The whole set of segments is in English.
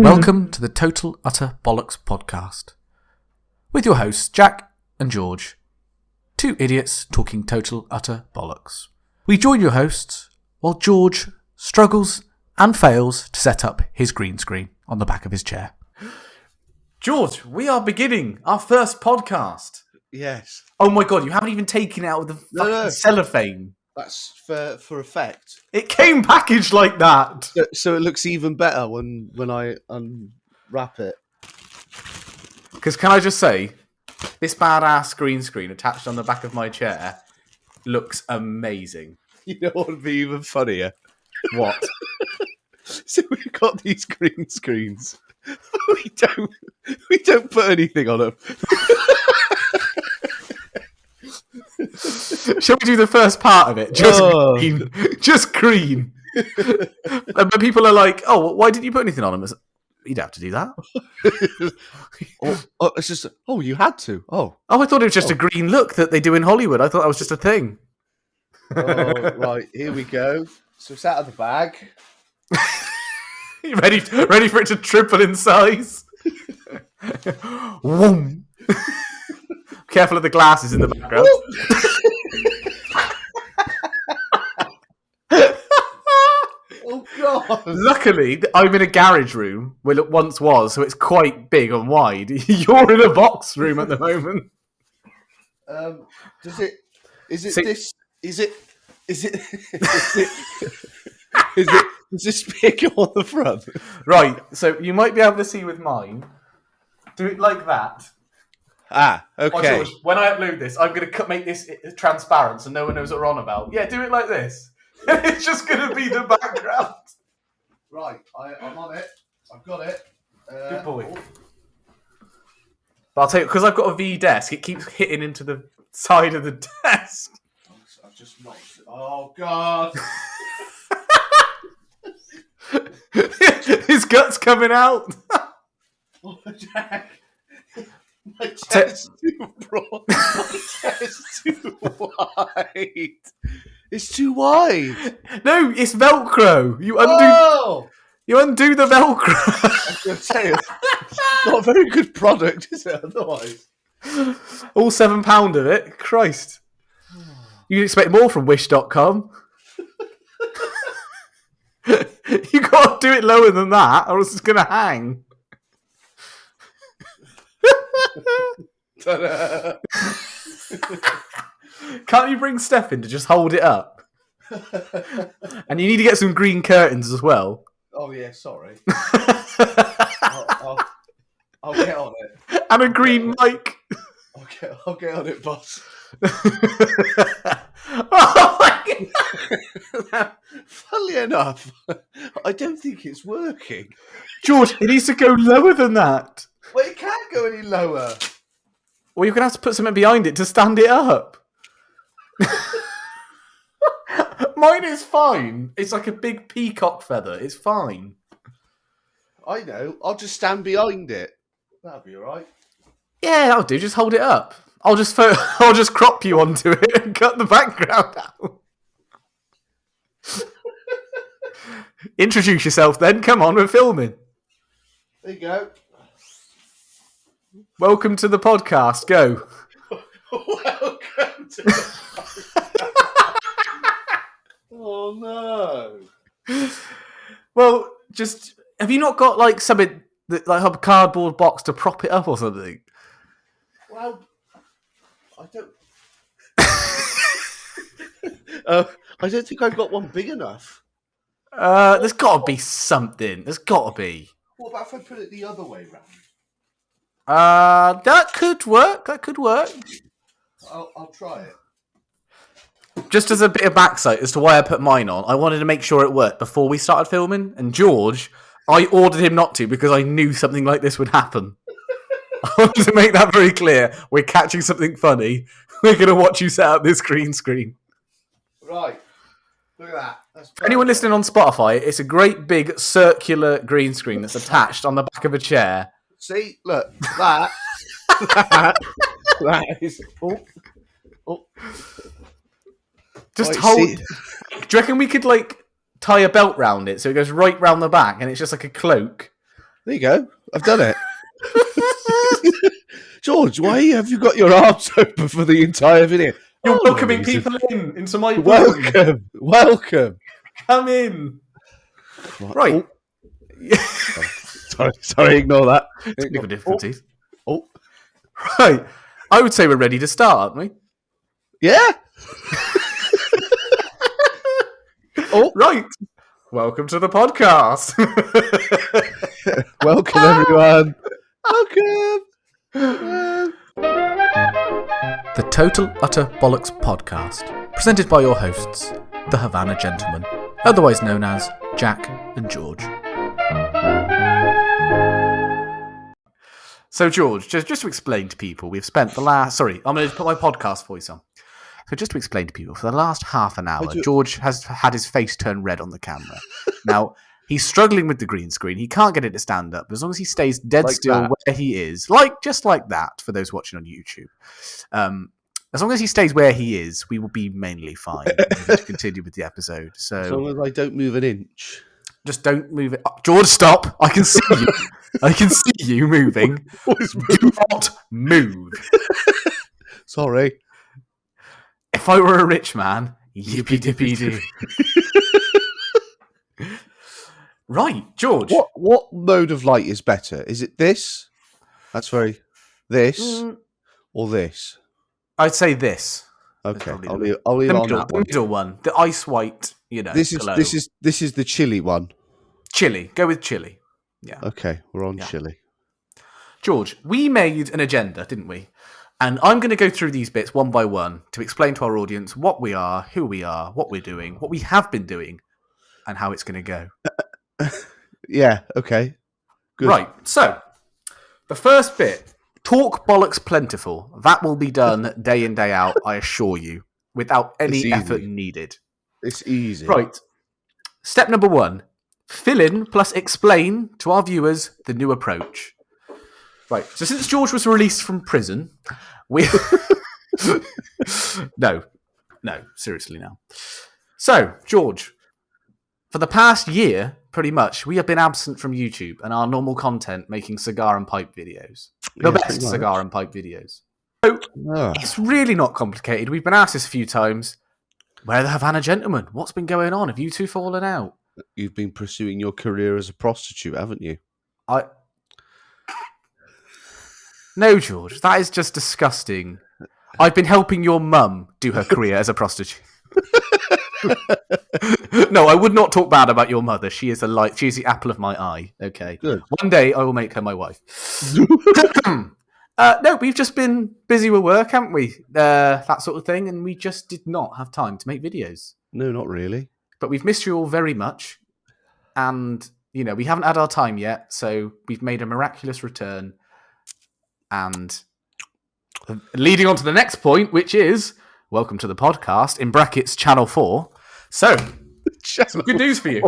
Welcome to the Total Utter BOLLOX podcast with your hosts Jack and George, two idiots talking total utter bollocks. We join your hosts while George struggles and fails to set up his green screen on the back of his chair. George, we are beginning our first podcast. Yes. Oh my god, you haven't even taken it out of the fucking cellophane. That's for effect. It came packaged like that. So it looks even better when I unwrap it. Because can I just say, this badass green screen attached on the back of my chair looks amazing. You know what would be even funnier? What? So we've got these green screens. We don't put anything on them. Shall we do the first part of it? Just green. Just green. But people are like, oh, why didn't you put anything on them? You'd have to do that. It's just, you had to. Oh, I thought it was just a green look that they do in Hollywood. I thought that was just a thing. Right, here we go. So it's out of the bag. You ready for it to triple in size? Whoom. Careful of the glasses in the background. Oh God! Luckily, I'm in a garage room where it once was, so it's quite big and wide. You're in a box room at the moment. Is this big on the front? Right, so you might be able to see with mine. Do it like that. Ah, okay. Oh, George, when I upload this, I'm going to make this transparent so no one knows what we're on about. Yeah, do it like this. It's just going to be the background. Right, I'm on it. I've got it. Good boy. But I'll tell you, because I've got a V desk, it keeps hitting into the side of the desk. I've just knocked it. Oh, God. His gut's coming out. Oh, Jack. My chest is too broad. My chest is too wide. It's too wide. No, it's Velcro. You undo the Velcro. I was going to say, it's not a very good product, is it? Otherwise, all £7 of it. Christ, you can expect more from Wish.com. You got to do it lower than that, or else it's going to hang. Can't you bring Steph in to just hold it up? And you need to get some green curtains as well. Oh yeah, sorry. I'll get on it. And a green mic. I'll get on it, boss. Oh my God. Funnily enough, I don't think it's working. George, it needs to go lower than that. Well, it can't go any lower. Well, you're going to have to put something behind it to stand it up. Mine is fine. It's like a big peacock feather. It's fine. I know. I'll just stand behind it. That'll be all right. Yeah, that'll do. Just hold it up. I'll just crop you onto it and cut the background out. Introduce yourself then. Come on, we're filming. There you go. Welcome to the podcast. Go. Welcome to the podcast. Oh no. Well, just have you not got like something that, like a cardboard box to prop it up or something? Well, I don't. I don't think I've got one big enough. There's got to be something. There's got to be. What about if I put it the other way round? That could work. I'll try it. Just as a bit of backsight as to why I put mine on, I wanted to make sure it worked before we started filming. And George, I ordered him not to because I knew something like this would happen. I wanted to make that very clear. We're catching something funny. We're going to watch you set up this green screen. Right. Look at that. For anyone listening on Spotify, it's a great big circular green screen that's attached on the back of a chair. See, look, that is. Oh. Just Right, hold. see. Do you reckon we could like tie a belt round it so it goes right round the back and it's just like a cloak. There you go. I've done it. George, why have you got your arms open for the entire video? You're welcoming people into my room. Welcome. Come in. Right. Sorry, ignore that. Technical difficulties. Oh. Right. I would say we're ready to start, aren't we? Yeah. Right. Welcome to the podcast. Welcome, everyone. Welcome. The Total Utter Bollocks podcast, presented by your hosts, the Havana Gentlemen, otherwise known as Jack and George. So, George, just to explain to people, we've spent the last... Sorry, I'm going to put my podcast voice on. So just to explain to people, for the last half an hour, George has had his face turn red on the camera. Now, he's struggling with the green screen. He can't get it to stand up. But as long as he stays dead like still that. Where he is, just like that, for those watching on YouTube. As long as he stays where he is, we will be mainly fine to continue with the episode. So, as long as I don't move an inch. Just don't move it. George, stop. I can see you. I can see you moving. Do not move. Sorry. If I were a rich man, yippee-dippee-doo. Right, George. What mode of light is better? Is it this? This? Or this? I'd say this. Okay, I'll leave on that one. The middle one. The ice white, This is the chili one. Chili. Go with chili. Yeah. Okay, we're on chili. George, we made an agenda, didn't we? And I'm going to go through these bits one by one to explain to our audience what we are, who we are, what we're doing, what we have been doing, and how it's going to go. Yeah, okay. Good. Right, so the first bit, talk bollocks plentiful. That will be done day in, day out, I assure you, without any effort needed. It's easy. Right. Step number 1, fill in plus explain to our viewers the new approach. Right, so since George was released from prison, we... No, seriously now. So, George, for the past year, pretty much, we have been absent from YouTube and our normal content making cigar and pipe videos. The best cigar and pipe videos. So, It's really not complicated. We've been asked this a few times. Where are the Havana Gentlemen? What's been going on? Have you two fallen out? You've been pursuing your career as a prostitute, haven't you? No, George, that is just disgusting. I've been helping your mum do her career as a prostitute. No, I would not talk bad about your mother. She is the apple of my eye. Okay. Good. One day I will make her my wife. No, we've just been busy with work, haven't we? That sort of thing, and we just did not have time to make videos. No, not really. But we've missed you all very much. And, we haven't had our time yet, so we've made a miraculous return. And leading on to the next point, which is, welcome to the podcast, in brackets, Channel 4. So, some good news for you.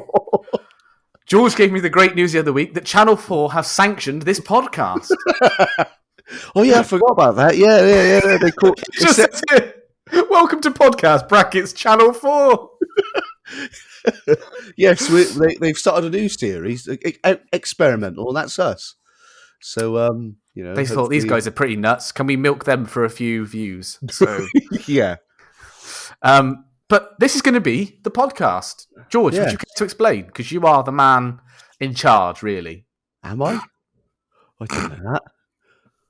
George gave me the great news the other week that Channel 4 have sanctioned this podcast. Oh, yeah, I forgot about that. Yeah. They call welcome to podcast, brackets, Channel 4. Yes, they've started a new series, experimental, and that's us. So, they thought these guys are pretty nuts. Can we milk them for a few views? So, yeah. But this is going to be the podcast. George, would you care to explain? Because you are the man in charge, really. Am I? I don't know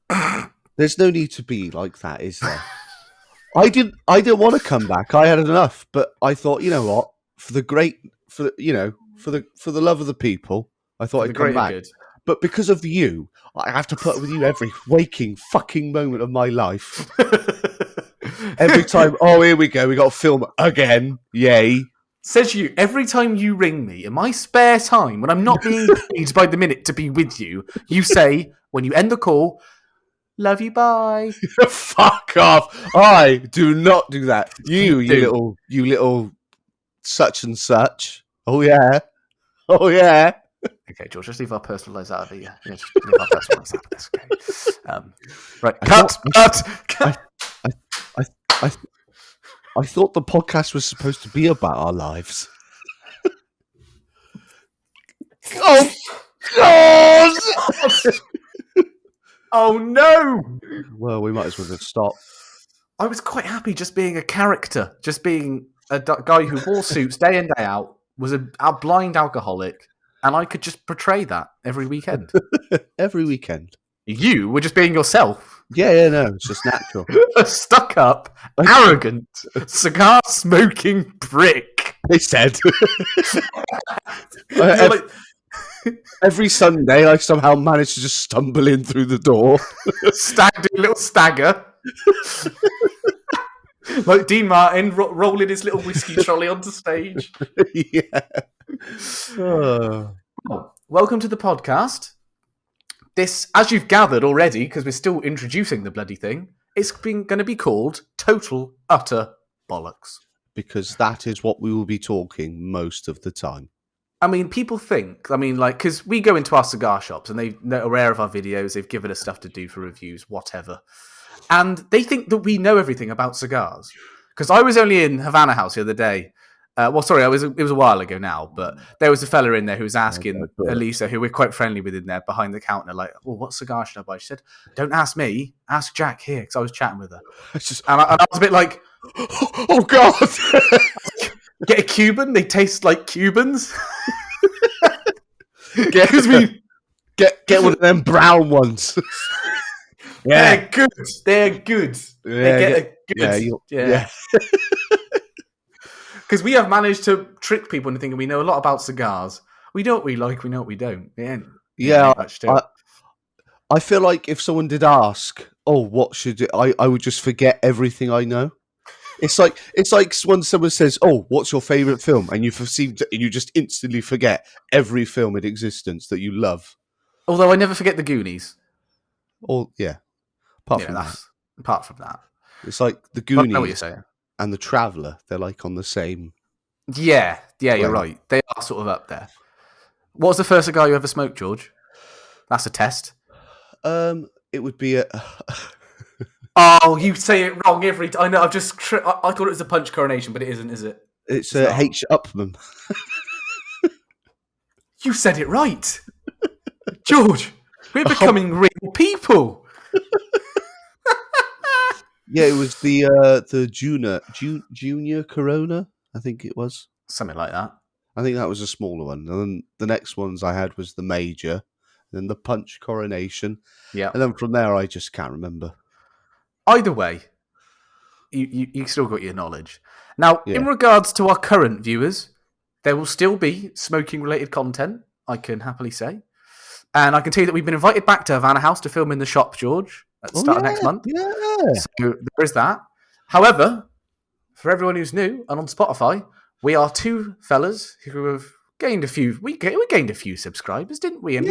that. There's no need to be like that, is there? I didn't want to come back. I had enough, but I thought, you know what? For the love of the people, I thought I'd come back. Good. But because of you, I have to put up with you every waking fucking moment of my life. Every time, here we go, we got to film again. Yay. Says you, every time you ring me in my spare time, when I'm not being paid by the minute to be with you, you say, when you end the call, love you, bye. Fuck off. I do not do that. You little such and such. Oh, yeah. Okay, George, just leave our personal lives out of it. Yeah, just leave our personal lives out of this. Okay. Right, cut. I thought the podcast was supposed to be about our lives. Oh, God! Oh, no! Well, we might as well just stop. I was quite happy just being a character, just being a guy who wore suits day in, day out, was a blind alcoholic, and I could just portray that every weekend. Every weekend. You were just being yourself. Yeah, no, it's just natural. A stuck-up, arrogant, cigar-smoking prick. They said. Every Sunday, I somehow manage to just stumble in through the door. Little stagger. Like Dean Martin rolling his little whiskey trolley onto stage. Yeah. Well, welcome to the podcast. This, as you've gathered already, because we're still introducing the bloody thing, it's going to be called Total Utter Bollocks. Because that is what we will be talking most of the time. I mean, people think, because we go into our cigar shops and they're aware of our videos, they've given us stuff to do for reviews, whatever. And they think that we know everything about cigars. Because I was only in Havana House the other day. It was a while ago now, but there was a fella in there who was asking Elisa, who we're quite friendly with in there, behind the counter, like, "Oh, what cigar should I buy?" She said, "Don't ask me, ask Jack here," because I was chatting with her. And I was a bit like, "Oh God, get a Cuban? They taste like Cubans." Get one of them brown ones. Yeah. They're good. Yeah. Because we have managed to trick people into thinking we know a lot about cigars. We know what we like, we know what we don't. I feel like if someone did ask, "Oh, what should it?" I would just forget everything I know. It's like when someone says, "Oh, what's your favorite film?" and you just instantly forget every film in existence that you love. Although I never forget the Goonies. Apart from that, it's like the Goonies. I know what you're saying. And the Traveller, they're like on the same. Yeah, you're right. They are sort of up there. What was the first cigar you ever smoked, George? That's a test. It would be a. Oh, you say it wrong every time. I know. I thought it was a Punch Coronation, but it isn't, is it? It's a H. Upman. You said it right, George. We're becoming real people. Yeah, it was the junior Corona, I think it was. Something like that. I think that was a smaller one. And then the next ones I had was the major, then the Punch Coronation. Yeah. And then from there, I just can't remember. Either way, you still got your knowledge. Now, in regards to our current viewers, there will still be smoking-related content, I can happily say. And I can tell you that we've been invited back to Havana House to film in the shop, George, at the start of next month. Yeah. So there is that. However, for everyone who's new and on Spotify, we are two fellas who have gained a few. We gained a few subscribers, didn't we? And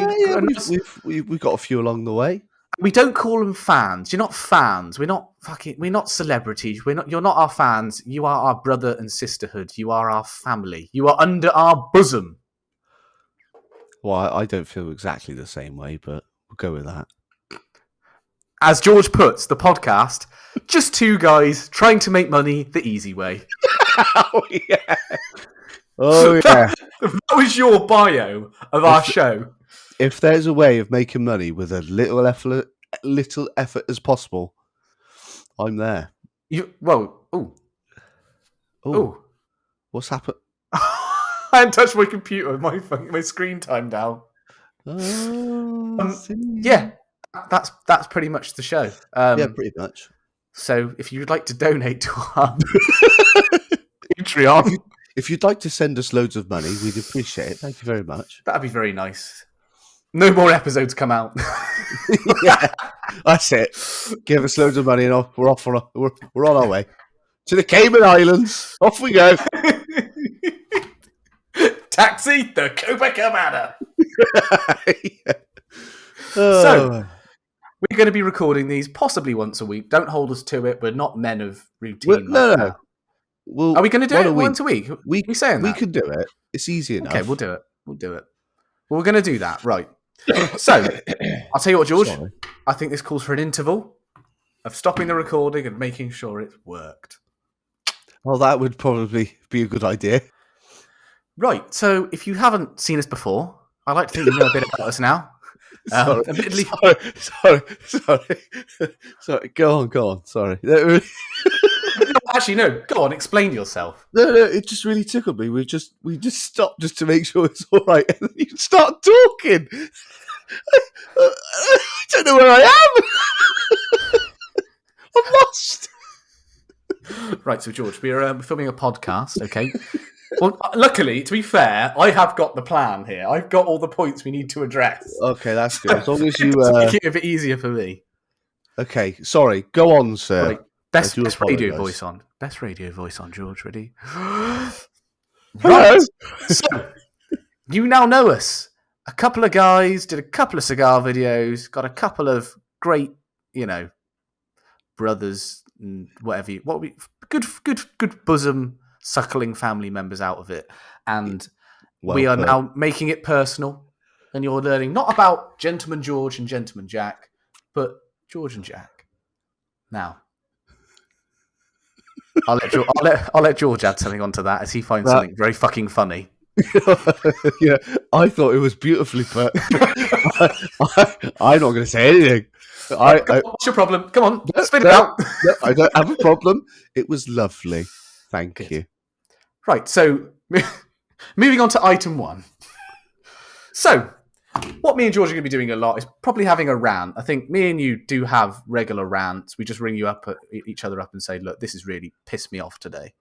we got a few along the way. We don't call them fans. You're not fans. We're not celebrities. You're not our fans. You are our brother and sisterhood. You are our family. You are under our bosom. Well, I don't feel exactly the same way, but we'll go with that. As George puts, the podcast, just two guys trying to make money the easy way. Oh, yeah. Oh, yeah. That was your bio of our show. If there's a way of making money with a little effort as possible, I'm there. What's happened? I hadn't touched my computer. My screen timed out. Yeah, that's pretty much the show. Yeah, pretty much. So if you'd like to donate to our Patreon, if you'd like to send us loads of money, we'd appreciate it. Thank you very much. That'd be very nice. No more episodes come out. Yeah, that's it. Give us loads of money and we're off. We're on our way to the Cayman Islands. Off we go. Taxi the Copacabana. Yeah. So we're going to be recording these possibly once a week. Don't hold us to it. We're not men of routine. No. Are we going to do it once a week? We can do it. It's easy enough. Okay, we'll do it. Well, we're going to do that, right? So I'll tell you what, George. Sorry. I think this calls for an interval of stopping the recording and making sure it's worked. Well, that would probably be a good idea. Right. So if you haven't seen us before, I like to think you know a bit about us now. Sorry. Go on. Sorry. Actually, no. Go on, explain yourself. No, it just really tickled me. We just stopped just to make sure it's all right, and then you start talking. I don't know where I am. I'm lost. Right, so George, we're filming a podcast, okay? Well, luckily, to be fair, I have got the plan here. I've got all the points we need to address. Okay, that's good. As long as you make it a bit easier for me. Okay, sorry. Go on, sir. Right. Best radio voice on. Best radio voice on, George. Ready? Right. So, you now know us. A couple of guys, did a couple of cigar videos, got a couple of great, brothers and whatever. Good bosom suckling family members out of it. And we are now making it personal. And you're learning not about Gentleman George and Gentleman Jack, but George and Jack. Now, I'll let George add something onto that as he finds something very fucking funny. Yeah, I thought it was beautifully put. I'm not going to say anything. What's your problem? Come on, spit it out. No, I don't have a problem. It was lovely. Thank you. Right, so moving on to item 1. So, what me and George are going to be doing a lot is probably having a rant. I think me and you do have regular rants. We just ring each other up and say, look, this has really pissed me off today.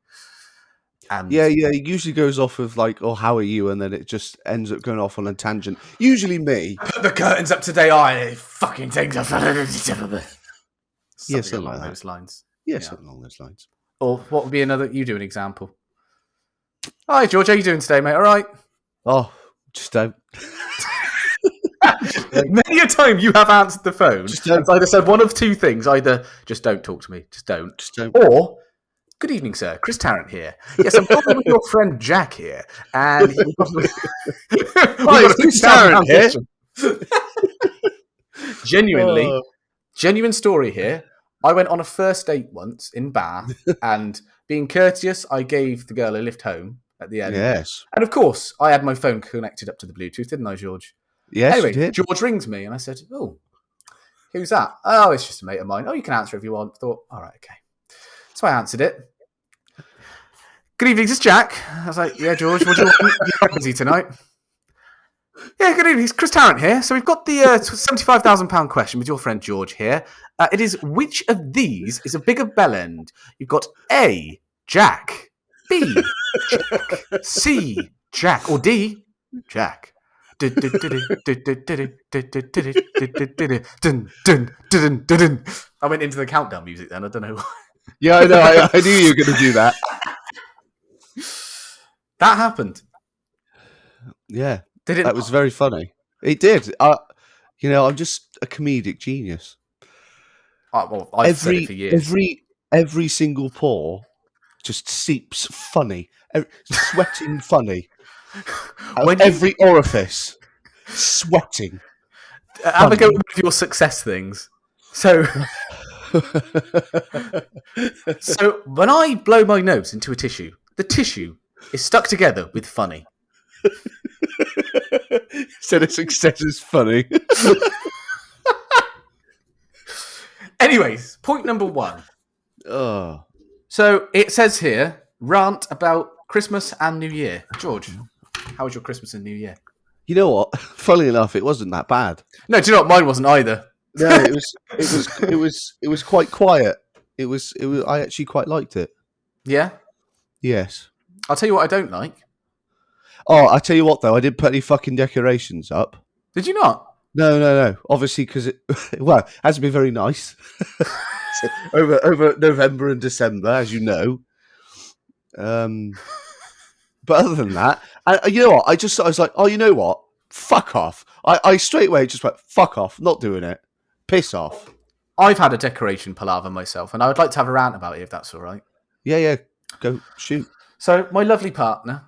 And yeah, it usually goes off of like, oh, how are you? And then it just ends up going off on a tangent. Usually me. Put the curtains up today, I fucking things are something along those lines. Something along those lines. Or what would be you do an example? Hi, George, how you doing today, mate? All right? Oh, just don't. Many a time you have answered the phone and either said one of two things. Either, just don't talk to me. Just don't. Or, good evening, sir. Chris Tarrant here. Yes, I'm talking with your friend Jack here. And hi, Chris Tarrant here. Genuine story here. I went on a first date once in Bath, and being courteous, I gave the girl a lift home at the end. Yes. And of course, I had my phone connected up to the Bluetooth, didn't I, George? Yes, anyway, you did. George rings me, and I said, oh, who's that? Oh, it's just a mate of mine. Oh, you can answer if you want. I thought, all right, okay. So I answered it. Good evening, this is Jack. I was like, yeah, George, what do you want? You're busy tonight. Yeah, good evening. It's Chris Tarrant here. So we've got the £75,000 question with your friend George here. It is, which of these is a bigger bell end? You've got A, Jack, B, Jack, C, Jack, or D, Jack. I went into the countdown music then. I don't know. Yeah, I know. I knew you were going to do that. That happened. Yeah. That was very funny. It did. I'm just a comedic genius. I've said it for years. Every single pore just seeps funny. Sweating funny. Every orifice sweating. Have a go with your success things. So when I blow my nose into a tissue, the tissue is stuck together with funny. So the success is funny. Anyways, point number 1. Oh. So it says here, rant about Christmas and New Year. George, how was your Christmas and New Year? You know what? Funnily enough, it wasn't that bad. No, do you know what? Mine wasn't either. No, it was quite quiet. It was. I actually quite liked it. Yeah. Yes. I'll tell you what I don't like. Oh, I tell you what though, I didn't put any fucking decorations up. Did you not? No. Obviously, because it has been very nice over November and December, as you know. But other than that, you know what? I was like, oh, you know what? Fuck off. I straight away just went, fuck off. Not doing it. Piss off. I've had a decoration palaver myself, and I would like to have a rant about it if that's all right. Yeah. Go shoot. So my lovely partner,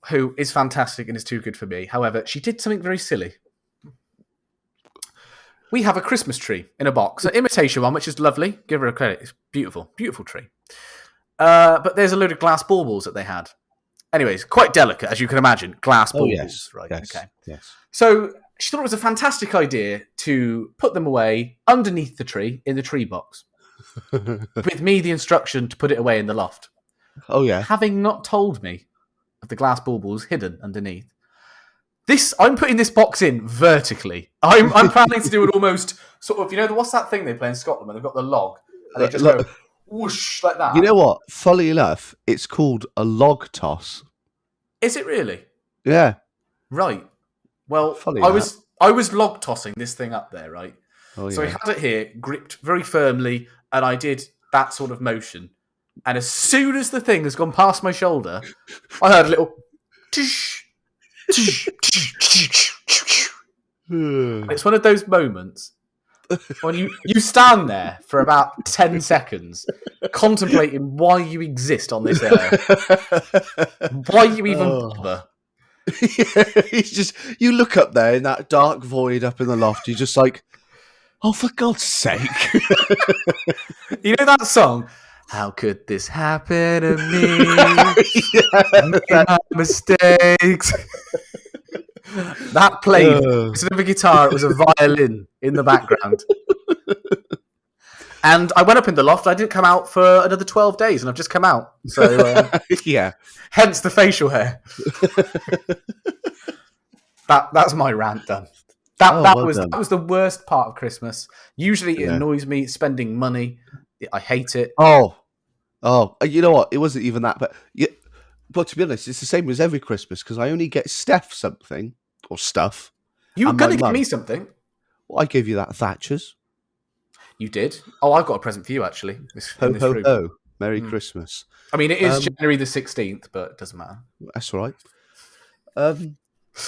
who is fantastic and is too good for me, however, she did something very silly. We have a Christmas tree in a box, an imitation one, which is lovely. Give her a credit. It's beautiful. Beautiful tree. But there's a load of glass baubles that they had. Anyways, quite delicate, as you can imagine. Glass baubles, yes. right? Yes. Okay. Yes. So she thought it was a fantastic idea to put them away underneath the tree in the tree box, with me the instruction to put it away in the loft. Oh yeah. Having not told me of the glass baubles hidden underneath. I'm putting this box in vertically. I'm planning to do it almost sort of, what's that thing they play in Scotland when they've got the log and they just go whoosh like that. You know what? Funny enough, it's called a log toss. Is it really? Yeah. Right. Well, Funny I was log tossing this thing up there, right? Oh, so yeah. I had it here, gripped very firmly, and I did that sort of motion. And as soon as the thing has gone past my shoulder, I heard a little tish, tish, tish, tish, tish. It's one of those moments when you stand there for about 10 seconds contemplating why you exist on this earth. Why you even bother. Yeah, it's just, you look up there in that dark void up in the loft, you're just like, oh, for God's sake. You know that song? How could this happen to me? Yeah, my mistakes. That played. Instead of a guitar, it was a violin in the background. And I went up in the loft. I didn't come out for another 12 days, and I've just come out. So yeah. Hence the facial hair. That's my rant done. That was the worst part of Christmas. Usually it annoys me spending money. I hate it. Oh, you know what? It wasn't even that, but to be honest, it's the same as every Christmas because I only get Steph something or stuff. You were going to give me something. Well, I gave you that Thatcher's. You did? Oh, I've got a present for you, actually. Ho, ho, ho. Merry Christmas. I mean, it is January the 16th, but it doesn't matter. That's all right.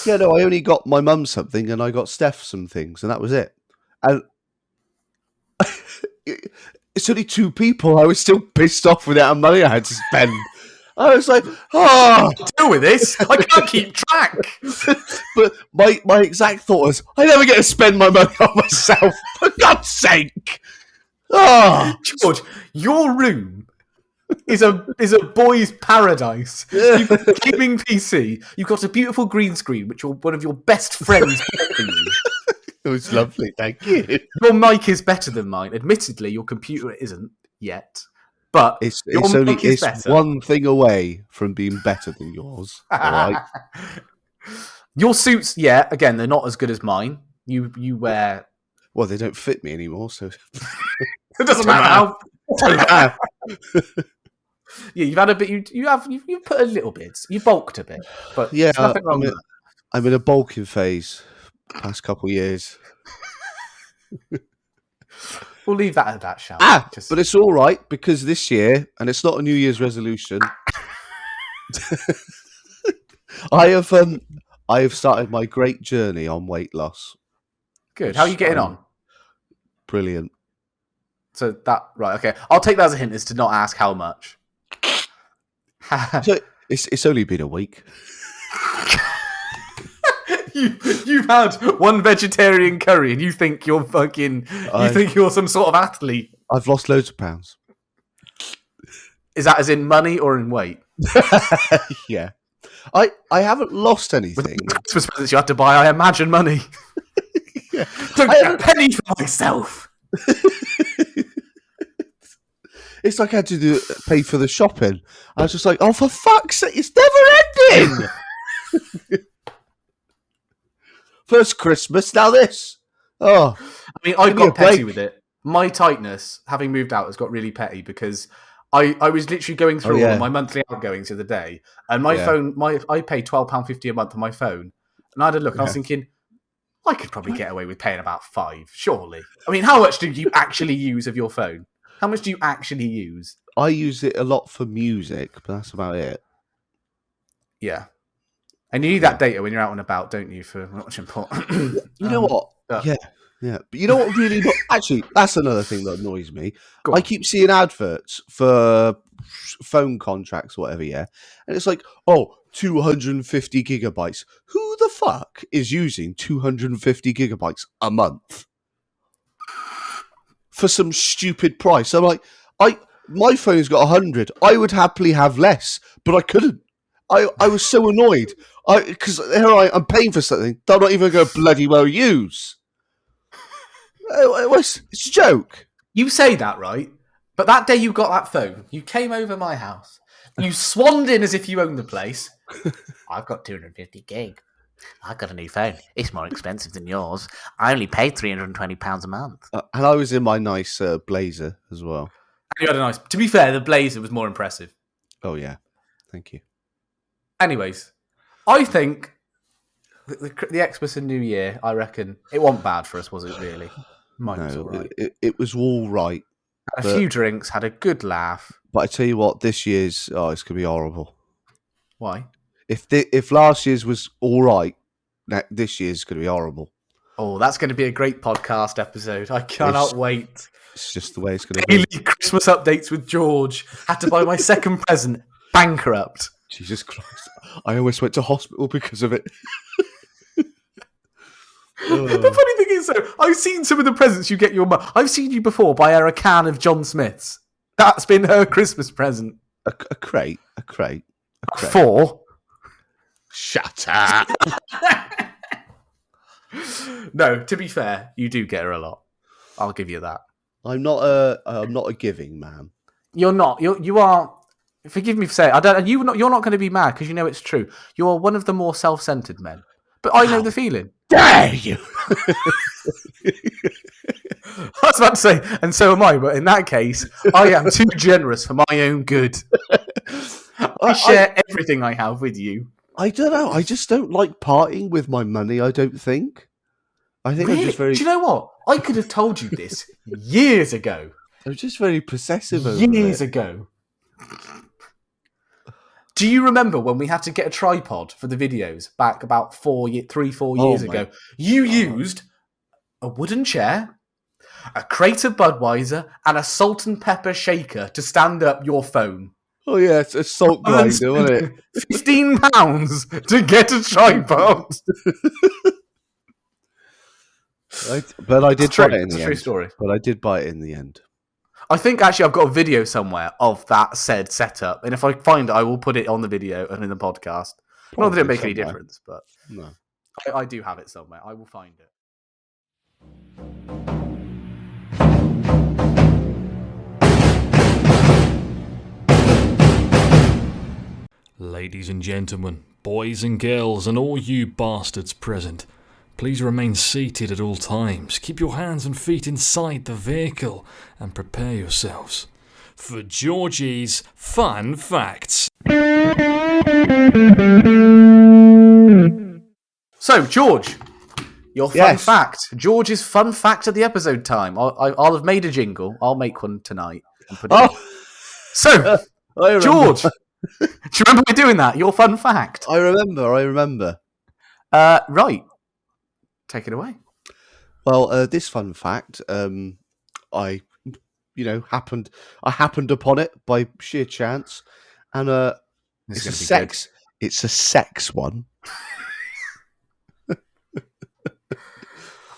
Yeah, no, I only got my mum something and I got Steph some things, and that was it. And it's only 2 people. I was still pissed off with the amount of money I had to spend. I was like, deal with this. I can't keep track. But my exact thought was, I never get to spend my money on myself. For God's sake. George, your room is a boy's paradise. You've got a gaming PC. You've got a beautiful green screen, which one of your best friends bought for you. It was lovely, thank you. Your mic is better than mine. Admittedly, your computer isn't yet. But it's one thing away from being better than yours. All right? Your suits, again, they're not as good as mine. You wear. Well, they don't fit me anymore, so it doesn't matter how. Yeah, you've had a bit. You've put a little bit. You bulked a bit, but there's nothing wrong with that. I'm in a bulking phase. Past couple of years. We'll leave that at that, shall we? But it's all right because this year, and it's not a New Year's resolution. I have started my great journey on weight loss. Good. How are you getting on? Brilliant. So right, okay. I'll take that as a hint as to not ask how much. So it's only been a week. You've had one vegetarian curry and you think you're you're some sort of athlete. I've lost loads of pounds. Is that as in money or in weight? Yeah. I haven't lost anything. With the Christmas presents you had to buy, I imagine money. Yeah. Don't get a penny for myself. It's like I had to pay for the shopping. I was just like, oh, for fuck's sake, it's never ending. First Christmas, now this. Oh, I mean, I got petty with it. My tightness, having moved out, has got really petty because I was literally going through all my monthly outgoings the other day, and my phone, I pay £12.50 a month on my phone, and I had a look, and I was thinking, I could probably get away with paying about £5, surely. I mean, how much do you actually use of your phone? How much do you actually use? I use it a lot for music, but that's about it. Yeah. And you need that data when you're out and about, don't you, for what's important? You know what? Yeah. But you know what really... Actually, that's another thing that annoys me. I keep seeing adverts for phone contracts or whatever, and it's like, 250 gigabytes. Who the fuck is using 250 gigabytes a month? For some stupid price. I'm like, my phone's got 100. I would happily have less, but I couldn't. I was so annoyed. Because I'm paying for something that I'm not even going to bloody well use. It's a joke. You say that, right? But that day you got that phone, you came over my house, you swanned in as if you owned the place. I've got 250 gig. I got a new phone. It's more expensive than yours. I only paid £320 a month. And I was in my nice blazer as well. You had a nice. To be fair, the blazer was more impressive. Oh yeah, thank you. Anyways, I think the Xmas and New Year, I reckon it wasn't bad for us, was it? Really? Mine was all right. It was all right. Had a few drinks, had a good laugh. But I tell you what, this year's it's going to be horrible. Why? If last year's was all right, this year's going to be horrible. Oh, that's going to be a great podcast episode. I cannot wait. It's just the way it's going to be. Daily Christmas updates with George. Had to buy my second present. Bankrupt. Jesus Christ. I almost went to hospital because of it. The funny thing is, though, I've seen some of the presents you get your mum. I've seen you before buy her a can of John Smith's. That's been her Christmas present. A crate. 4. Shut up. No, to be fair, you do get her a lot. I'll give you that. I'm not a giving man. You're not. You are. Forgive me for saying. You're not going to be mad because you know it's true. You are one of the more self-centered men. But I know the feeling. Dare you? I was about to say, and so am I. But in that case, I am too generous for my own good. I share everything I have with you. I don't know. I just don't like parting with my money. I don't think. I think really? I'm just very. Do you know what? I could have told you this years ago. I'm just very possessive over years ago. Do you remember when we had to get a tripod for the videos back about 4 years ago? You used a wooden chair, a crate of Budweiser, and a salt and pepper shaker to stand up your phone. Oh yeah, it's a salt grinder, wasn't it? £15 to get a tripod. But I did buy it in the end. True story. But I did buy it in the end. I think actually I've got a video somewhere of that said setup, and if I find it, I will put it on the video and in the podcast. Not that it make any difference, but no, I do have it somewhere. I will find it. Ladies and gentlemen, boys and girls, and all you bastards present, please remain seated at all times. Keep your hands and feet inside the vehicle and prepare yourselves for Georgie's Fun Facts. So, George, your fun fact. George's fun fact at the episode time. I'll have made a jingle. I'll make one tonight. And put it in. So, George, do you remember me doing that? Your fun fact. I remember. Right. Take it away. Well, this fun fact, I happened upon it by sheer chance, and it's a sex one.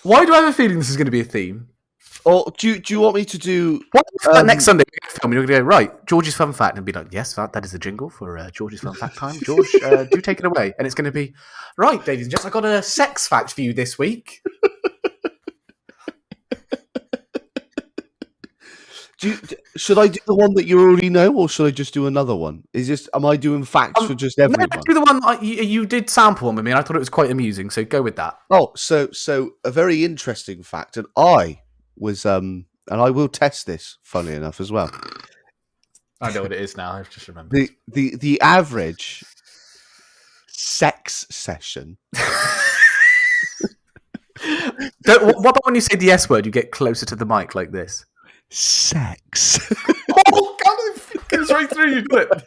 Why do I have a feeling this is going to be a theme? Or do you want me to do... next Sunday, we're going to go, right, George's fun fact, and be like, yes, that is the jingle for George's fun fact time. George, do take it away. And it's going to be, right, ladies and gents, I've got a sex fact for you this week. Should I do the one that you already know, or should I just do another one? Am I doing facts for just everyone? No, do the one that you did sample one with me, and I thought it was quite amusing, so go with that. Oh, so a very interesting fact, and I was, and I will test this, funny enough, as well. I know what it is now, I've just remembered. The average sex session... What about when you say the S word, you get closer to the mic like this? Sex. Oh, God, it goes right through you, doesn't it?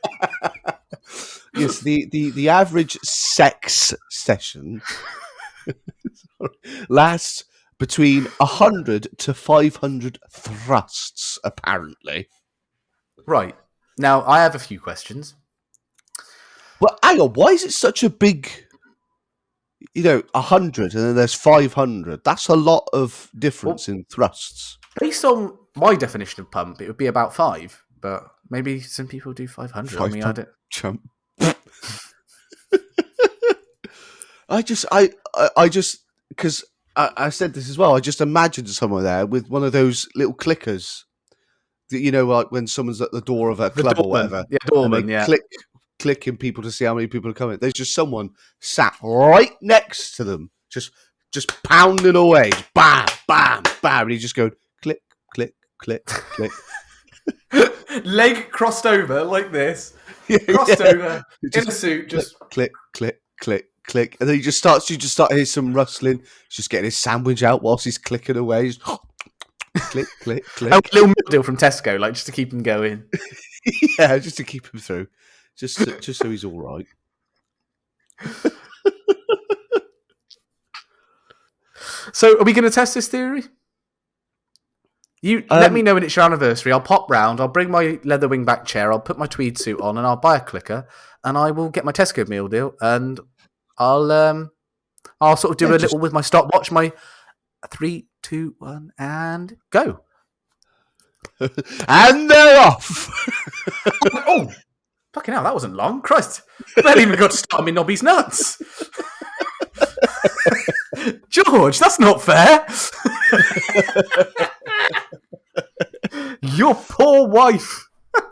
Yes, the average sex session lasts between 100 to 500 thrusts, apparently. Right. Now, I have a few questions. Well, hang on, why is it such a big... 100 and then there's 500. That's a lot of difference in thrusts. Based on my definition of pump, it would be about 5, but maybe some people do 500. I don't... Chump. I just, because I said this as well. I just imagined someone there with one of those little clickers that, like when someone's at the door of a club or whatever, doorman, and they clicking people to see how many people are coming. There's just someone sat right next to them, just pounding away, just bam, bam, bam, and he's just going click, click, click, click. Leg crossed over like this, crossed over in a suit, just click, click, click, click, and then you just start hearing some rustling. He's just getting his sandwich out whilst he's clicking away. Just click, click, click. A little milk deal from Tesco, like just to keep him going. Yeah, just to keep him through, just so he's all right. So, are we going to test this theory? You let me know when it's your anniversary. I'll pop round. I'll bring my leather wingback chair. I'll put my tweed suit on, and I'll buy a clicker, and I will get my Tesco meal deal, and I'll sort of do a little with my stopwatch. My 3, 2, 1, and go. And they're off. Oh, fucking hell! That wasn't long. Christ, I barely even got to start on my Nobby's nuts. George, that's not fair. Your poor wife.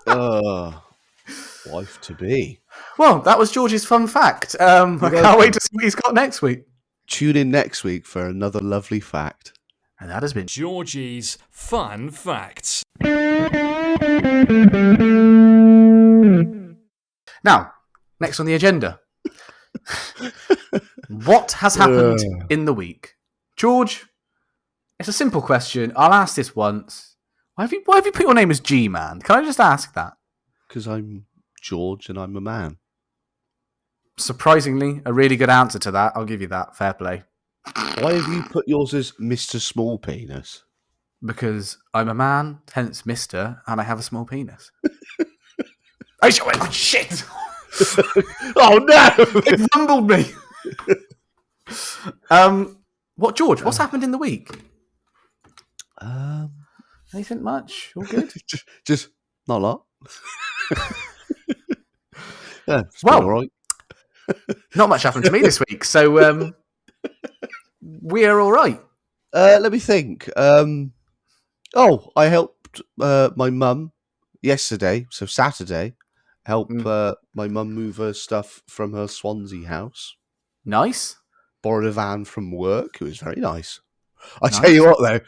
Wife to be. Well, that was George's fun fact. I can't wait to see what he's got next week. Tune in next week for another lovely fact. And that has been Georgie's Fun Facts. Now, next on the agenda. What has happened in the week? George, it's a simple question. I'll ask this once. Why have you put your name as G-Man? Can I just ask that? Because I'm George and I'm a man. Surprisingly, a really good answer to that. I'll give you that. Fair play. Why have you put yours as Mr. Small Penis? Because I'm a man, hence Mr., and I have a small penis. Oh, shit! Oh, no! It rumbled me! What, George? What's happened in the week? Anything much? All good? just not a lot. Yeah, well, all right. Not much happened to me this week, so we're all right. Let me think. I helped my mum yesterday, so Saturday. Help my mum move her stuff from her Swansea house. Nice. Borrowed a van from work. It was very nice. I tell you what, though,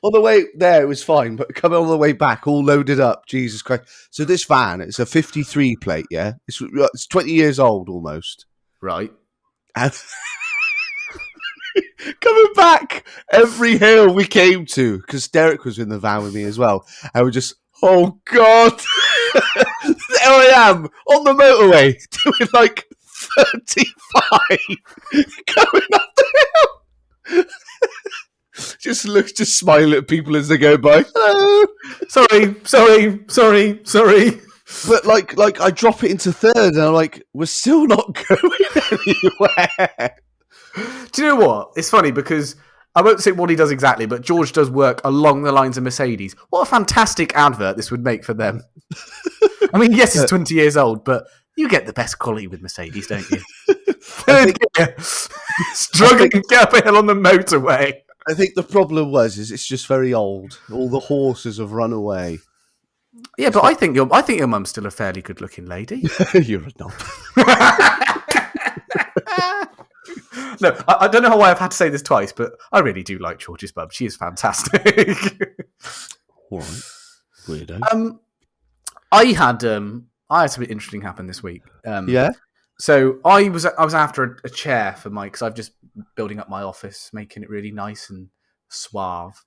on the way there it was fine, but coming all the way back, all loaded up, Jesus Christ! So this van, it's a 53 plate, yeah. It's 20 years old almost, right? And coming back every hill we came to, because Derek was in the van with me as well, and we're just, oh God, there I am on the motorway doing like 35, going up the hill. Just smile at people as they go by. Hello. Sorry. But like I drop it into third, and I'm like, we're still not going anywhere. Do you know what? It's funny because I won't say what he does exactly, but George does work along the lines of Mercedes. What a fantastic advert this would make for them. I mean, yes, it's 20 years old, but you get the best quality with Mercedes, don't you? Third gear, struggling to get up a hill on the motorway. I think the problem is it's just very old. All the horses have run away. Yeah, but I think your mum's still a fairly good-looking lady. You're a knob. No, I don't know why I've had to say this twice, but I really do like George's mum. She is fantastic. All right, weirdo. I had something interesting happen this week. Yeah. So I was after a chair for Mike because I'm just building up my office, making it really nice and suave.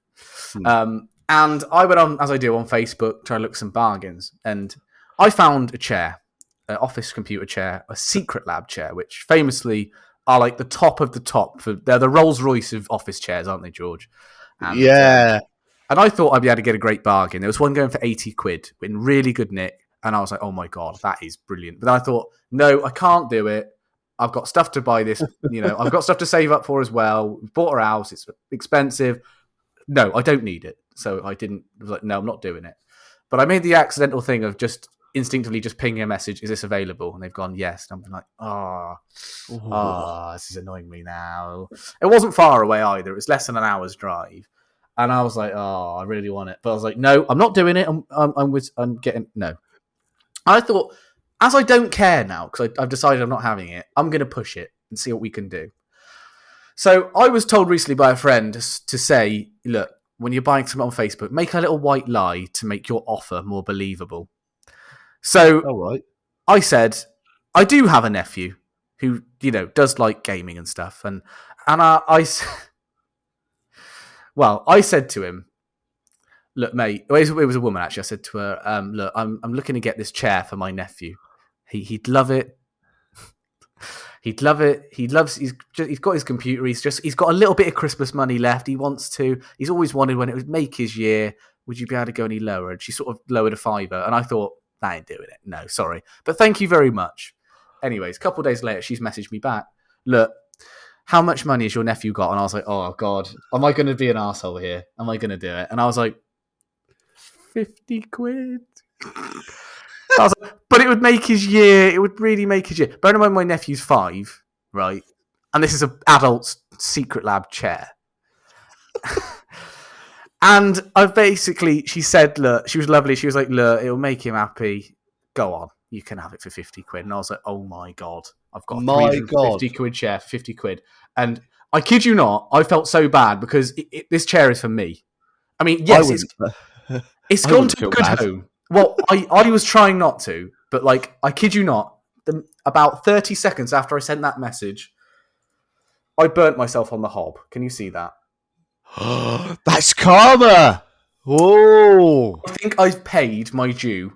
And I went on, as I do on Facebook, trying to look at some bargains, and I found a chair, an office computer chair, a Secret Lab chair, which famously are like the top of the top. They're the Rolls Royce of office chairs, aren't they, George? And, yeah. And I thought I'd be able to get a great bargain. There was one going for 80 quid in really good nick. And I was like, oh my God, that is brilliant. But then I thought, no, I can't do it. I've got stuff to buy this, I've got stuff to save up for as well. We bought a house. It's expensive. No, I don't need it. So I was like, no, I'm not doing it. But I made the accidental thing of just instinctively just ping a message, is this available? And they've gone, yes. And I'm like, this is annoying me now. It wasn't far away either. It was less than an hour's drive. And I was like, I really want it. But I was like, no, I'm not doing it. I'm getting, no. I thought, as I don't care now, because I've decided I'm not having it, I'm going to push it and see what we can do. So I was told recently by a friend to say, look, when you're buying something on Facebook, make a little white lie to make your offer more believable. So I said, I do have a nephew who, does like gaming and stuff. And I said to him, look, mate, it was a woman actually. I said to her, look, I'm looking to get this chair for my nephew. He'd love it. He'd love it. He's got his computer. He's got a little bit of Christmas money left. He's always wanted when it would make his year. Would you be able to go any lower? And she sort of lowered a $5. And I thought, I ain't doing it. No, sorry. But thank you very much. Anyways, a couple of days later, she's messaged me back. Look, how much money has your nephew got? And I was like, oh God, am I going to be an arsehole here? Am I going to do it? And I was like, 50 quid. I was like, but it would make his year. It would really make his year. Bear in mind, my nephew's 5, right? And this is an adult secret lab chair. And she said, look, she was lovely. She was like, look, it'll make him happy. Go on. You can have it for 50 quid. And I was like, oh my God. I've got a 50 quid chair for 50 quid. And I kid you not, I felt so bad because this chair is for me. I mean, yes, it's gone to a good home. Well, I was trying not to, but I kid you not, about 30 seconds after I sent that message, I burnt myself on the hob. Can you see that? That's karma! Whoa! I think I've paid my due.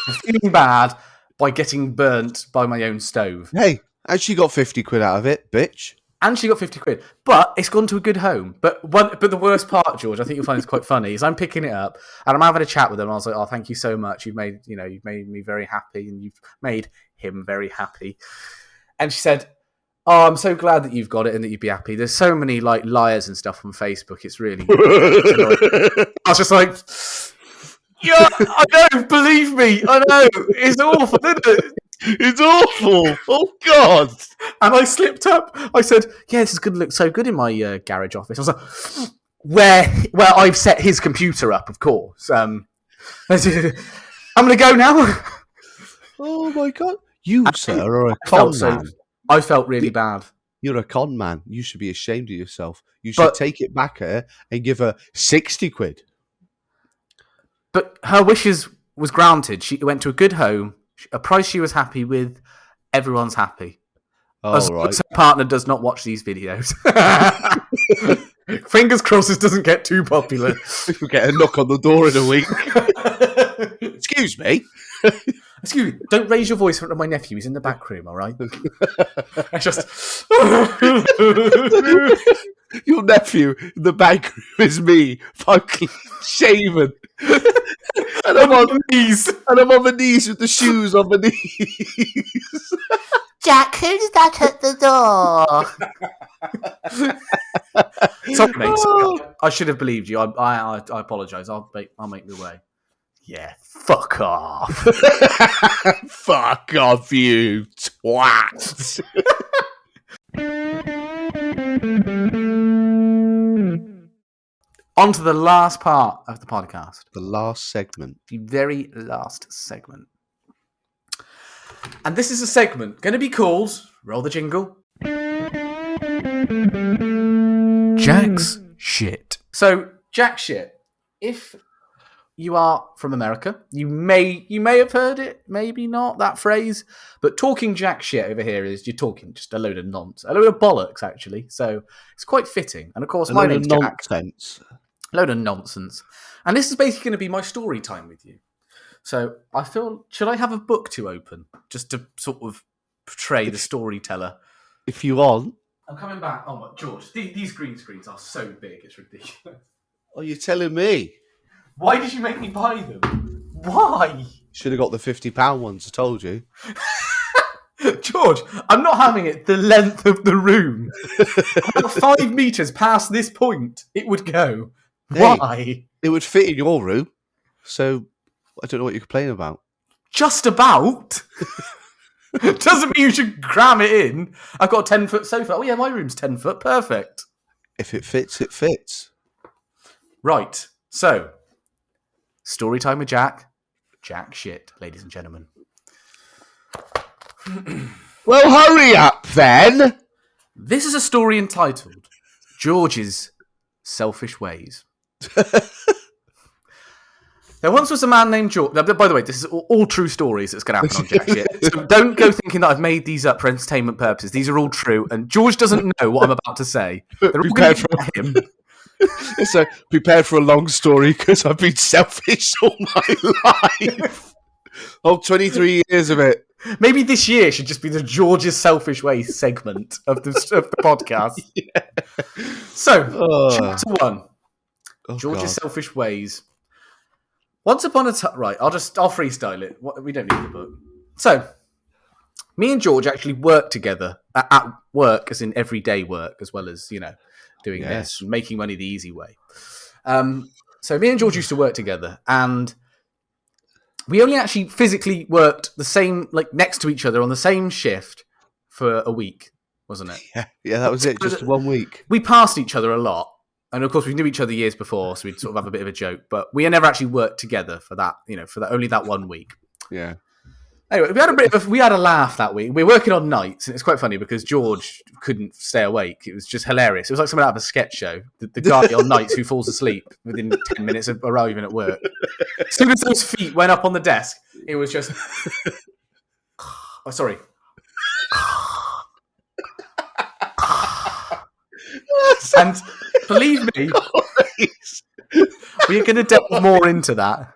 I'm feeling bad by getting burnt by my own stove. Hey, and she got 50 quid out of it, bitch. And she got 50 quid. But it's gone to a good home. But the worst part, George, I think you'll find this quite funny, is I'm picking it up and I'm having a chat with them. And I was like, oh, thank you so much. You've made me very happy and you've made him very happy. And she said, oh, I'm so glad that you've got it and that you'd be happy. There's so many liars and stuff on Facebook. It's really I was just like, yeah, I know, believe me. I know. It's awful, isn't it? It's awful. Oh, God. And I slipped up. I said, yeah, this is going to look so good in my garage office. I was like, where I've set his computer up, of course. I'm going to go now. Oh, my God. You, sir, are a con man. I felt really bad. You're a con man. You should be ashamed of yourself. You should take it back at her and give her 60 quid. But her wishes was granted. She went to a good home, a price she was happy with. Everyone's happy. As long as her partner does not watch these videos. Fingers crossed this doesn't get too popular. We'll get a knock on the door in a week. Excuse me. Excuse me, don't raise your voice in front of my nephew. He's in the back room, all right? Your nephew in the back room is me, fucking shaven. And I'm on my knees. And I'm on my knees with the shoes on my knees. Jack, who's that at the door? Sorry, mate. Sorry. I should have believed you. I apologise. I'll make my way. Yeah, fuck off. Fuck off, you twat. On to the last part of the podcast. The last segment. The very last segment. And this is a segment going to be called, roll the jingle, Jack's Shit. So, Jack's Shit. If you are from America, you may have heard it, maybe not, that phrase. But talking jack shit over here is you're talking just a load of nonsense. A load of bollocks, actually. So it's quite fitting. And of course, my name's Jack. A load of nonsense. And this is basically going to be my story time with you. So I feel, should I have a book to open? Just to sort of portray the storyteller. If you want. I'm coming back. Oh my, George, these green screens are so big, it's ridiculous. Oh, you're telling me? Why did you make me buy them? Why? Should have got the £50 ones, I told you. George, I'm not having it the length of the room. About 5 metres past this point, it would go. Why? It would fit in your room, so I don't know what you're complaining about. Just about. Doesn't mean you should cram it in. I've got a 10-foot sofa. Oh yeah, my room's 10 foot. Perfect. If it fits, it fits. Right. So, story time with Jack. Jack shit, ladies and gentlemen. Well, hurry up then. This is a story entitled George's Selfish Ways. There once was a man named George. By the way, this is all true stories that's going to happen on Jack Shit. So don't go thinking that I've made these up for entertainment purposes. These are all true, and George doesn't know what I'm about to say. They're all going to be him. So prepared for a long story because I've been selfish all my life. 23 years of it. Maybe this year should just be the George's Selfish Ways segment of the podcast. Yeah. So, chapter 1. George's Selfish Ways. Once upon a time... Right, I'll freestyle it. We don't need the book. So, me and George actually worked together at work, as in everyday work, as well as, doing this and making money the easy way. So me and George used to work together, and we only actually physically worked the same, next to each other on the same shift for a week, wasn't it? Yeah, that was it. Just 1 week. We passed each other a lot. And of course, we knew each other years before, so we'd sort of have a bit of a joke. But we had never actually worked together for that, only that 1 week. Yeah. Anyway, we had a laugh that week. We were working on nights, and it's quite funny because George couldn't stay awake. It was just hilarious. It was like something out of a sketch show. The guy on nights who falls asleep within 10 minutes of arriving at work. As soon as those feet went up on the desk, it was just... Oh, sorry. And believe me, we're going to delve more into that.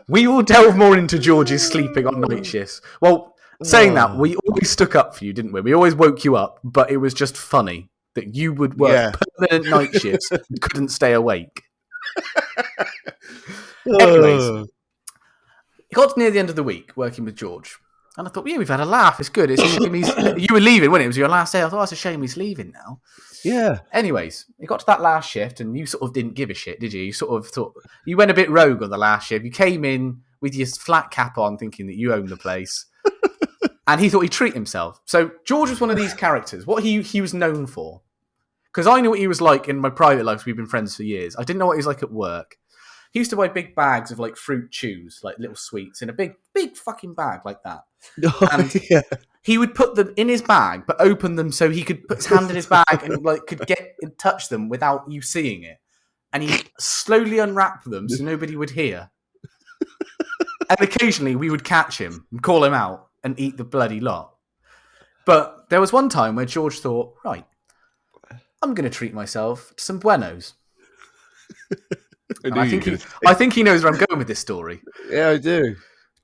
We will delve more into George's sleeping on night shifts. Well, saying that, we always stuck up for you, didn't we? We always woke you up, but it was just funny that you would work permanent night shifts and couldn't stay awake. Anyways, it got near the end of the week working with George. And I thought, yeah, we've had a laugh. It's good. It's a shame you were leaving, wasn't it? It was your last day. I thought, it's a shame he's leaving now. Yeah. Anyways, it got to that last shift, and you sort of didn't give a shit, did you? You sort of thought... You went a bit rogue on the last shift. You came in with your flat cap on, thinking that you owned the place. And he thought he'd treat himself. So George was one of these characters. What he was known for. Because I knew what he was like in my private life. We've been friends for years. I didn't know what he was like at work. He used to buy big bags of fruit chews, little sweets, in a big fucking bag like that. And he would put them in his bag, but open them so he could put his hand in his bag and could get and touch them without you seeing it. And he'd slowly unwrap them so nobody would hear. And occasionally we would catch him and call him out and eat the bloody lot. But there was one time where George thought, right, I'm going to treat myself to some Buenos. I think he knows where I'm going with this story. Yeah, I do.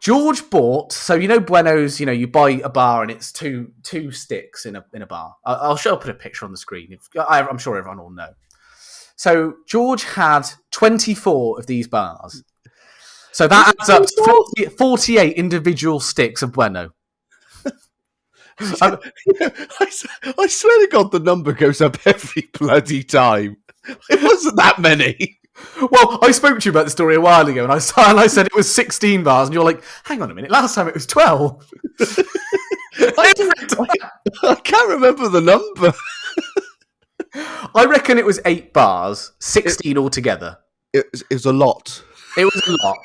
George bought, so Buenos, you buy a bar and it's two sticks in a bar. I'll put a picture on the screen. I'm sure everyone will know. So George had 24 of these bars. So that adds up to 48 individual sticks of Bueno. I swear to God, the number goes up every bloody time. It wasn't that many. Well, I spoke to you about the story a while ago, and I said it was 16 bars, and you're like, hang on a minute, last time it was 12. I can't remember the number. I reckon it was 8 bars, 16 altogether. It was a lot. It was a lot.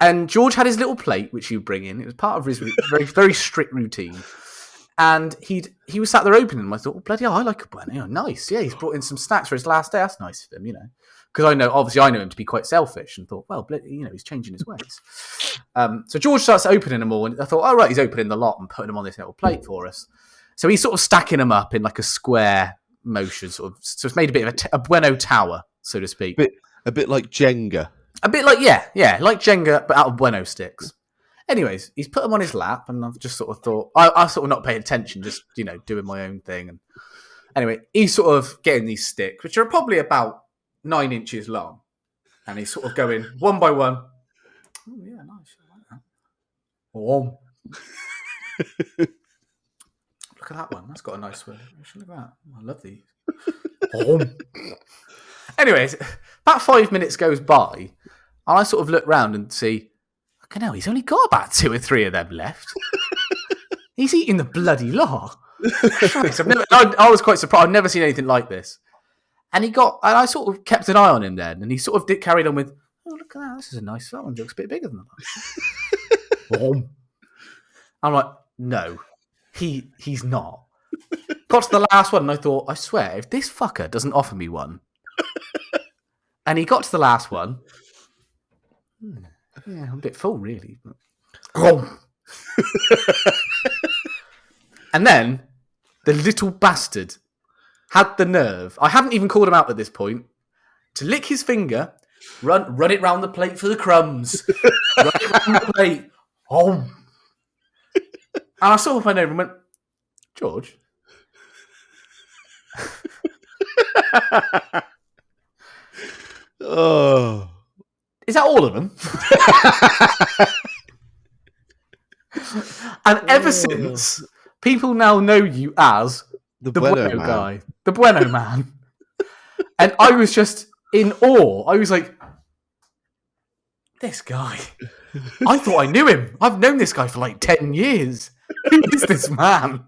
And George had his little plate, which he'd bring in. It was part of his very, very strict routine. And he was sat there opening them. I thought, bloody hell, I like a Bueno. Nice. Yeah, he's brought in some snacks for his last day. That's nice of him, Because I know him to be quite selfish, and thought, well, he's changing his ways. So George starts opening them all, and I thought, oh, right, he's opening the lot and putting them on this little plate for us. So he's sort of stacking them up in like a square motion, sort of. So it's made a bit of a Bueno tower, so to speak. A bit like Jenga. A bit like, yeah, like Jenga, but out of Bueno sticks. Anyways, he's put them on his lap, and I've just sort of thought, I sort of not paying attention, just, doing my own thing. And anyway, he's sort of getting these sticks, which are probably about 9 inches long. And he's sort of going one by one. Oh, yeah, nice. I like that. Oh. Look at that one. That's got a nice swirl. Look at that. I love these. Oh. anyways, about 5 minutes goes by, and I sort of look round and see, okay, now he's only got about 2 or 3 of them left. He's eating the bloody lot. Christ, I was quite surprised. I've never seen anything like this. And I sort of kept an eye on him then, and he sort of carried on with, oh, look at that, this is a nice, that one looks a bit bigger than that. I'm like, no, he's not. Got to the last one, and I thought, I swear, if this fucker doesn't offer me one. And he got to the last one. Yeah, I'm a bit full, really. And then the little bastard had the nerve, I hadn't even called him out at this point, to lick his finger, run it round the plate for the crumbs, run it round the plate. And I saw my neighbour and went, George? Oh. Is that all of them? And ever since, people now know you as the Bueno guy, the Bueno man. And I was just in awe. I was like, this guy. I thought I knew him. I've known this guy for like 10 years. Who is this man?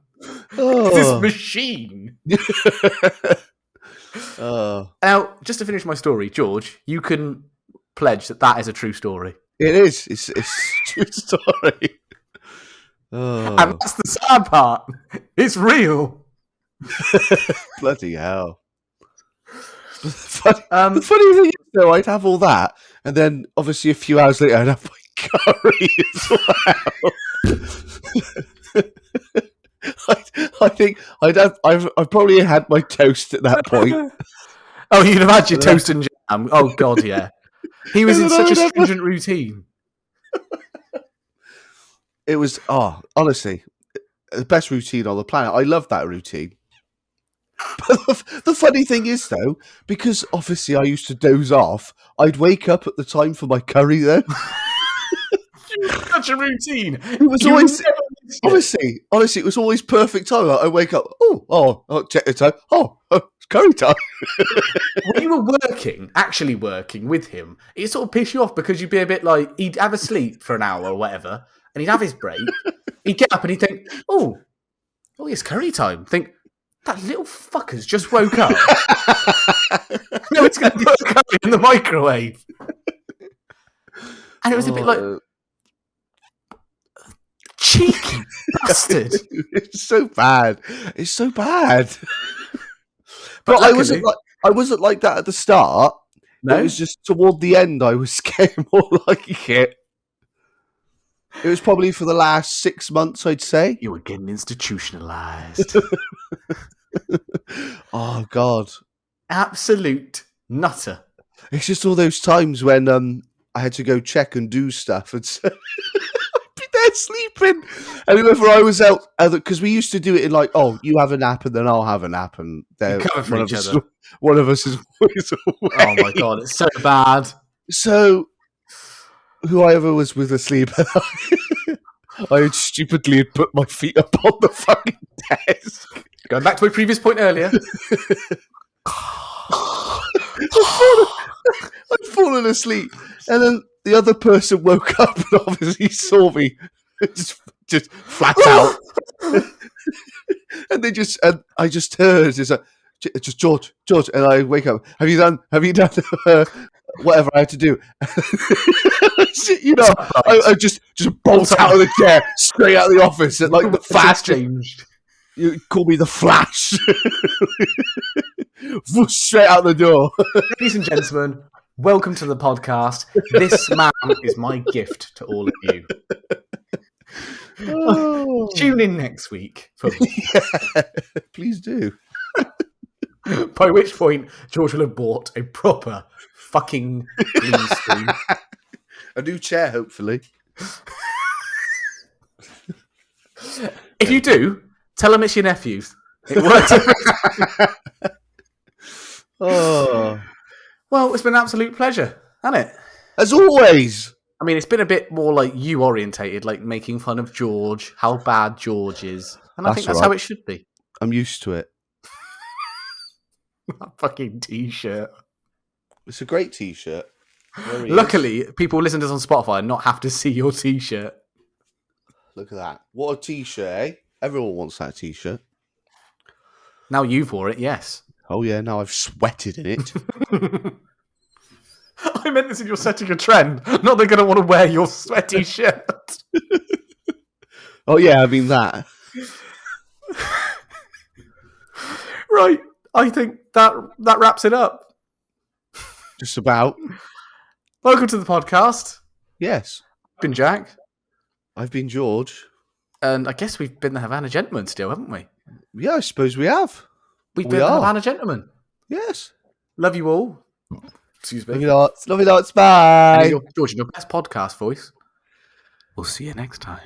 Oh. This machine. Now, just to finish my story, George, you can pledge that is a true story. It is. It's a true story. Oh. And that's the sad part. It's real. Bloody hell. The funny thing is, though, I'd have all that, and then obviously a few hours later, I'd have my curry as well. I think I've probably had my toast at that point. Oh, you'd have had your toast and jam. Oh God, yeah. He was in such a stringent routine. It was, honestly, the best routine on the planet. I love that routine. But the funny thing is, though, because obviously I used to doze off, I'd wake up at the time for my curry, though. Such a routine. It was always, honestly, it was always perfect time. I wake up, check the time. It's curry time. When you were actually working with him, it sort of pissed you off because you'd be a bit like, he'd have a sleep for an hour or whatever, and he'd have his break. He'd get up and he'd think, oh, it's curry time. Think, that little fucker's just woke up. No, it's going to put curry in the microwave. And it was a bit like, cheeky bastard. It's so bad. It's so bad. But I wasn't like that at the start. No? It was just toward the end I was getting more like it. It was probably for the last 6 months, I'd say. You were getting institutionalized. Oh, God. Absolute nutter. It's just all those times when I had to go check and do stuff, and so I'd be there sleeping. And whoever I was out, because we used to do it in like, you have a nap and then I'll have a nap, and cover for each other. One of us is always away. Oh my God, it's so bad. So whoever was with asleep, I had stupidly put my feet up on the fucking desk. Going back to my previous point earlier. I'd fallen asleep, and then the other person woke up and obviously saw me just flat out. And I just heard, it's like, just George, and I wake up. Have you done whatever I had to do? I just bolt out of the chair, straight out of the office, at like the Flash. Changed. You call me the Flash. Straight out the door. Ladies and gentlemen, welcome to the podcast. This man is my gift to all of you. Tune in next week. Yeah, please do. By which point, George will have bought a proper fucking green screen. A new chair, hopefully. If you do, tell them it's your nephew's. It works every time. Oh. Well, it's been an absolute pleasure, hasn't it? As always. I mean, it's been a bit more like you orientated, like making fun of George, how bad George is. And I think that's how it should be. I'm used to it. That fucking t-shirt. It's a great T-shirt. Luckily, people listen to us on Spotify and not have to see your T-shirt. Look at that. What a T-shirt, eh? Everyone wants that T-shirt. Now you've wore it, yes. Oh, yeah, now I've sweated in it. I meant this in you're setting a trend. Not they're going to want to wear your sweaty shirt. Oh, yeah, I mean that. Right. I think that wraps it up. Just about. Welcome to the podcast. Yes. I've been Jack. I've been George. And I guess we've been the Havana Gentlemen still, haven't we? Yeah, I suppose we have. We've been the Havana Gentlemen. Yes. Love you all. Excuse me. Love you lots. Love you lots. Bye. George, in your best podcast voice. We'll see you next time.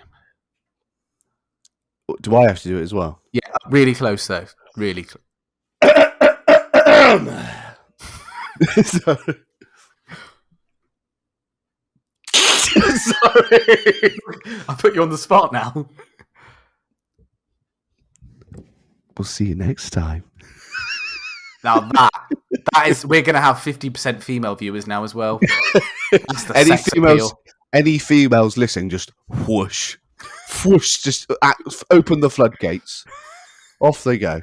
Do I have to do it as well? Yeah, really close though. Really close. Sorry. Sorry. I put you on the spot now. We'll see you next time. Now that is, we're going to have 50% female viewers now as well. That's the Any sex females? appeal. Any females listening? Just whoosh, whoosh. Just open the floodgates. Off they go.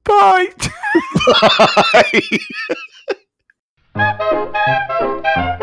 Bye. Bye.